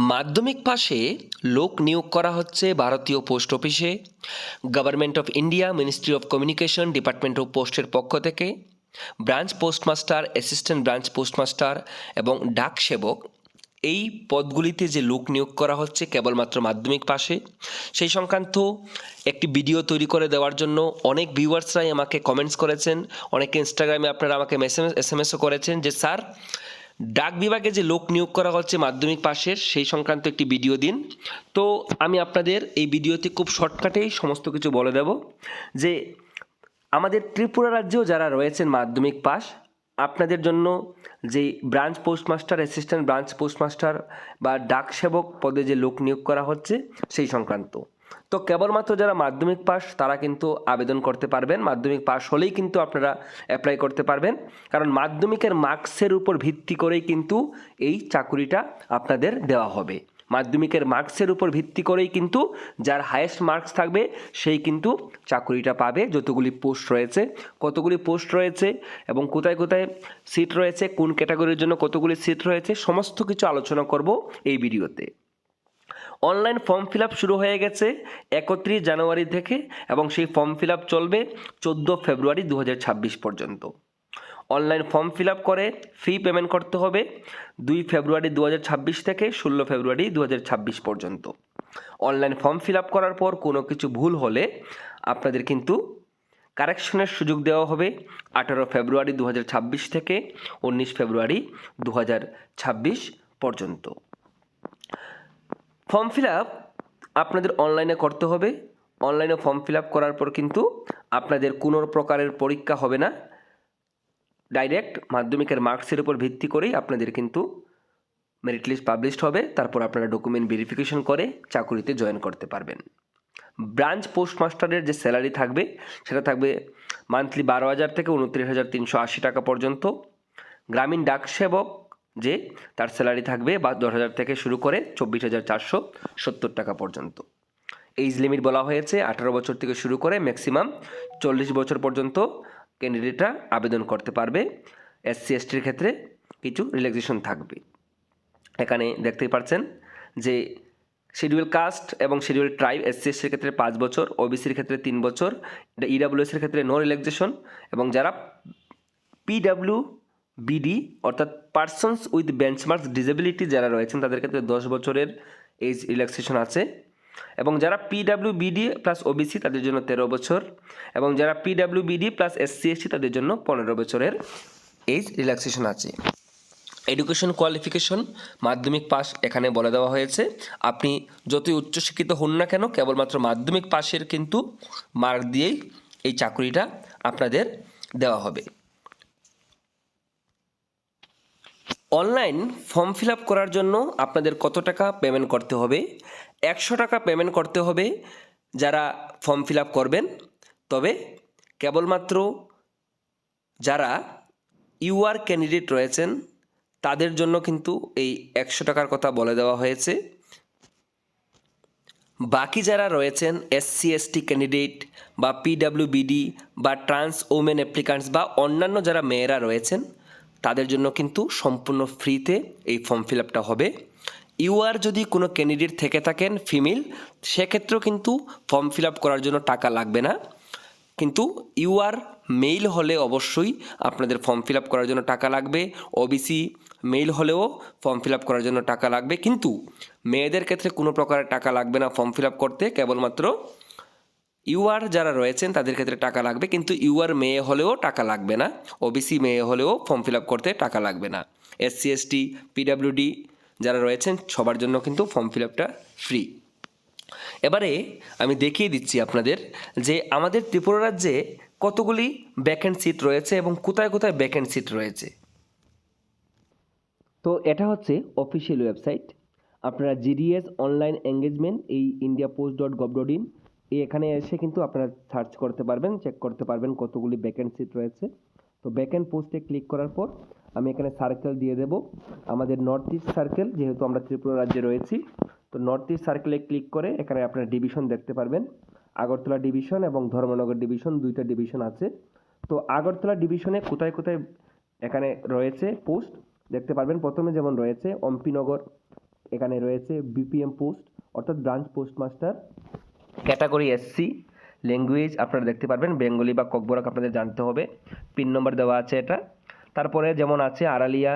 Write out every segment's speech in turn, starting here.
মাধ্যমিক পাশে লোক নিয়োগ করা হচ্ছে ভারতীয় পোস্ট অফিসে। Government of India, ministry of communication, department of পোস্টের পক্ষ থেকে branch postmaster, assistant branch postmaster এবং ডাক সেবক, এই পদগুলিতে যে লোক নিয়োগ করা হচ্ছে কেবলমাত্র মাধ্যমিক পাশে, সেই সংক্রান্ত একটি ভিডিও তৈরি করে দেওয়ার জন্য অনেক ভিউয়ার্সরাই আমাকে কমেন্টস করেছেন। অনেকে ইনস্টাগ্রামে আপনারা আমাকে এসএমএসও করেছেন যে স্যার, ডাক বিভাগে যে লোক নিয়োগ করা হচ্ছে মাধ্যমিক পাশের, সেই সংক্রান্ত একটি ভিডিও দিন। তো আমি আপনাদের এই ভিডিওতে খুব শর্টকাটেই সমস্ত কিছু বলে দেব যে আমাদের ত্রিপুরা রাজ্যেও যারা রয়েছেন মাধ্যমিক পাস, আপনাদের জন্য যেই branch postmaster, assistant branch postmaster বা ডাক সেবক পদে যে লোক নিয়োগ করা হচ্ছে সেই সংক্রান্ত। তো কেবলমাত্র যারা মাধ্যমিক পাস তারা কিন্তু আবেদন করতে পারবেন। মাধ্যমিক পাস হলেই কিন্তু আপনারা অ্যাপ্লাই করতে পারবেন, কারণ মাধ্যমিকের মার্কসের উপর ভিত্তি করেই কিন্তু এই চাকুরিটা আপনাদের দেওয়া হবে। মাধ্যমিকের মার্কসের উপর ভিত্তি করেই কিন্তু যার হায়েস্ট মার্কস থাকবে সেই কিন্তু চাকুরিটা পাবে। যতগুলি পোস্ট রয়েছে, কতগুলি পোস্ট রয়েছে এবং কোথায় কোথায় সিট রয়েছে, কোন ক্যাটাগরির জন্য কতগুলি সিট রয়েছে, সমস্ত কিছু আলোচনা করব এই ভিডিওতে। অনলাইন ফর্ম ফিল আপ শুরু হয়ে গেছে 31 জানুয়ারি থেকে এবং সেই ফর্ম ফিল আপ চলবে 14 ফেব্রুয়ারি 2026 পর্যন্ত। অনলাইন ফর্ম ফিল আপ করে ফি পেমেন্ট করতে হবে 2 ফেব্রুয়ারি 2026 থেকে 16 ফেব্রুয়ারি 2026 পর্যন্ত। অনলাইন ফর্ম ফিল আপ করার পর কোনো কিছু ভুল হলে আপনাদের কিন্তু কারেকশনের সুযোগ দেওয়া হবে 18 ফেব্রুয়ারি 2026 থেকে 19 ফেব্রুয়ারি 2026 পর্যন্ত। ফর্ম ফিল আপ আপনাদের অনলাইনে করতে হবে। অনলাইনে ফর্ম ফিল আপ করার পর কিন্তু আপনাদের কোনো প্রকারের পরীক্ষা হবে না, ডাইরেক্ট মাধ্যমিকের মার্কসের উপর ভিত্তি করেই আপনাদের কিন্তু মেরিট লিস্ট পাবলিশড হবে। তারপর আপনারা ডকুমেন্ট ভেরিফিকেশন করে চাকুরিতে জয়েন করতে পারবেন। ব্রাঞ্চ পোস্টমাস্টারের যে স্যালারি থাকবে সেটা থাকবে মান্থলি 12,000 থেকে 29,380 টাকা পর্যন্ত। গ্রামীণ ডাক সেবক যে তার স্যালারি থাকবে 10,000 থেকে শুরু করে 24,470 টাকা পর্যন্ত। এইজ লিমিট বলা হয়েছে 18 বছর থেকে শুরু করে ম্যাক্সিমাম 40 বছর পর্যন্ত ক্যান্ডিডেটরা আবেদন করতে পারবে। এসসি এসটির ক্ষেত্রে কিছু রিল্যাক্সেশন থাকবে। এখানে দেখতেই পাচ্ছেন যে শিডিউল কাস্ট এবং শিডিউল ট্রাইব, এসসি এসটির ক্ষেত্রে 5 বছর, ওবিসির ক্ষেত্রে 3 বছর, ইডাব্লিউএসের ক্ষেত্রে নো রিল্যাক্সেশন, এবং যারা পিডাব্লিউবিডি অর্থাৎ পার্সনস উইথ বেঞ্চমার্ক ডিসেবিলিটি যারা রয়েছেন তাদের ক্ষেত্রে 10 বছরের এজ রিল্যাক্সেশন আছে, এবং যারা পিডাব্লিউবিডি প্লাস ওবিসি তাদের জন্য 13 বছর, এবং যারা পিডাব্লিউবিডি প্লাস এসসি এসটি তাদের জন্য 15 বছরের এজ রিল্যাক্সেশন আছে। এডুকেশন কোয়ালিফিকেশন মাধ্যমিক পাস এখানে বলে দেওয়া হয়েছে। আপনি যতই উচ্চশিক্ষিত হন না কেন, কেবলমাত্র মাধ্যমিক পাশের কিন্তু মার্ক দিয়েই এই চাকরিটা আপনাদের দেওয়া হবে। অনলাইন ফর্ম ফিল আপ করার জন্য আপনাদের কত টাকা পেমেন্ট করতে হবে? 100 টাকা পেমেন্ট করতে হবে যারা ফর্ম ফিল আপ করবেন। তবে কেবলমাত্র যারা ইউআর ক্যান্ডিডেট রয়েছেন তাদের জন্য কিন্তু এই 100 টাকার কথা বলে দেওয়া হয়েছে। বাকি যারা রয়েছেন এসসি এসটি ক্যান্ডিডেট বা পিডাব্লিউবিডি বা ট্রান্স ওমেন অ্যাপ্লিকান্টস বা অন্যান্য যারা মেয়েরা রয়েছেন তাদের জন্য কিন্তু সম্পূর্ণ ফ্রিতে এই ফর্ম ফিল আপটা হবে। ইউআর যদি কোনো ক্যান্ডিডেট থেকে থাকেন ফিমেল, সেক্ষেত্রেও কিন্তু ফর্ম ফিল আপ করার জন্য টাকা লাগবে না, কিন্তু ইউআর মেইল হলে অবশ্যই আপনাদের ফর্ম ফিল আপ করার জন্য টাকা লাগবে। ওবিসি মেইল হলেও ফর্ম ফিল আপ করার জন্য টাকা লাগবে, কিন্তু মেয়েদের ক্ষেত্রে কোনো প্রকারের টাকা লাগবে না ফর্ম ফিল আপ করতে। কেবলমাত্র ইউআর যারা রয়েছেন তাদের ক্ষেত্রে টাকা লাগবে, কিন্তু ইউআর মেয়ে হলেও টাকা লাগবে না, ওবিসি মেয়ে হলেও ফর্ম ফিল আপ করতে টাকা লাগবে না। এসসি এসটি পিডাব্লিউডি যারা রয়েছেন সবার জন্য কিন্তু ফর্ম ফিল আপটা ফ্রি। এবারে আমি দেখিয়ে দিচ্ছি আপনাদের যে আমাদের ত্রিপুরা রাজ্যে কতগুলি ভ্যাকেন্ট সিট রয়েছে এবং কোথায় কোথায় ভ্যাকেন্ট সিট রয়েছে। তো এটা হচ্ছে অফিসিয়াল ওয়েবসাইট। আপনারা জিডিএস অনলাইন এঙ্গেজমেন্ট এই indiapost.gov.in এখানে এসে কিন্তু আপনারা সার্চ করতে পারবেন, চেক করতে পারবেন কতগুলি ভ্যাকেন্ট সিট রয়েছে। তো ভ্যাকেন্ট পোস্টে ক্লিক করার পর আমি এখানে সার্কেল দিয়ে দেব আমাদের নর্থ ইস্ট সার্কেল, যেহেতু আমরা ত্রিপুরা রাজ্যে রয়েছি। তো নর্থ ইস্ট সার্কেলে ক্লিক করে এখানে আপনারা ডিভিশন দেখতে পারবেন। আগরতলা ডিভিশন এবং ধর্মনগর ডিভিশন, দুইটা ডিভিশন আছে। তো আগরতলা ডিভিশনে কোথায় কোথায় এখানে রয়েছে পোস্ট দেখতে পারবেন। প্রথমে যেমন রয়েছে অম্পিনগর এখানে রয়েছে বিপিএম পোস্ট অর্থাৎ branch postmaster, category SC, language আপনারা দেখতে পারবেন বেঙ্গলি বা ককবরক আপনাদের জানতে হবে, পিন নম্বর দেওয়া আছে এটা। তারপরে যেমন আছে আড়ালিয়া,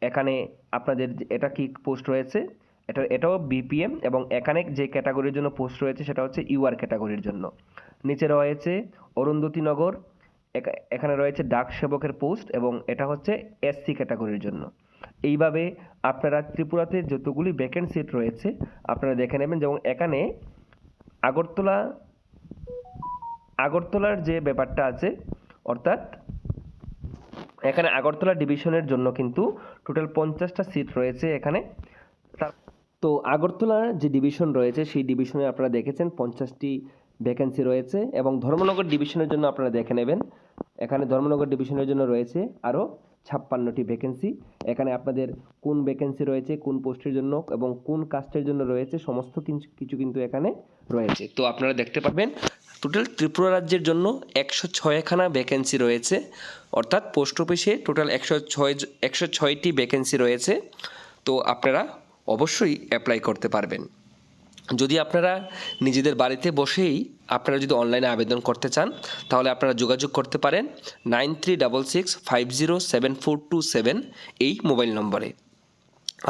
এখানে আপনাদের এটা কি পোস্ট রয়েছে, এটাও বিপিএম, এবং এখানে যে ক্যাটাগরির জন্য পোস্ট রয়েছে সেটা হচ্ছে ইউআর ক্যাটাগরির জন্য। নিচে রয়েছে অরুন্ধতিনগর, এখানে রয়েছে ডাক সেবকের পোস্ট এবং এটা হচ্ছে এসসি ক্যাটাগরির জন্য। এইভাবে আপনারা ত্রিপুরাতে যতগুলি ভ্যাকেন্ট সিট রয়েছে আপনারা দেখে নেবেন। যেমন এখানে আগরতলার যে ব্যাপারটা আছে, অর্থাৎ এখানে আগরতলা ডিভিশনের জন্য কিন্তু টোটাল 50টা সিট রয়েছে এখানে। তো আগরতলার যে ডিভিশন রয়েছে সেই ডিভিশনে আপনারা দেখেছেন 50টি ভ্যাকেন্সি রয়েছে, এবং ধর্মনগর ডিভিশনের জন্য আপনারা দেখে নেবেন এখানে ধর্মনগর ডিভিশনের জন্য রয়েছে আরও 56টি ভ্যাকেন্সি। এখানে আপনাদের কোন ভ্যাকেন্সি রয়েছে, কোন পোস্টের জন্য এবং কোন কাস্টের জন্য রয়েছে সমস্ত কিছু কিন্তু এখানে রয়েছে। তো আপনারা দেখতে পাবেন টোটাল ত্রিপুরা রাজ্যের জন্য 106খানা ভ্যাকেন্সি রয়েছে, অর্থাৎ পোস্ট অফিসে টোটাল 106টি ভ্যাকেন্সি রয়েছে। তো আপনারা অবশ্যই অ্যাপ্লাই করতে পারবেন। যদি আপনারা নিজেদের বাড়িতে বসেই আপনারা যদি অনলাইনে আবেদন করতে চান তাহলে আপনারা যোগাযোগ করতে পারেন 9366507427 এই মোবাইল নম্বরে।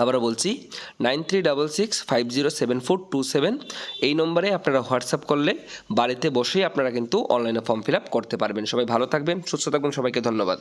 আবারও বলছি 9366507427 এই নম্বরে আপনারা হোয়াটসঅ্যাপ করলে বাড়িতে বসেই আপনারা কিন্তু অনলাইনে ফর্ম ফিল আপ করতে পারবেন। সবাই ভালো থাকবেন, সুস্থ থাকবেন, সবাইকে ধন্যবাদ।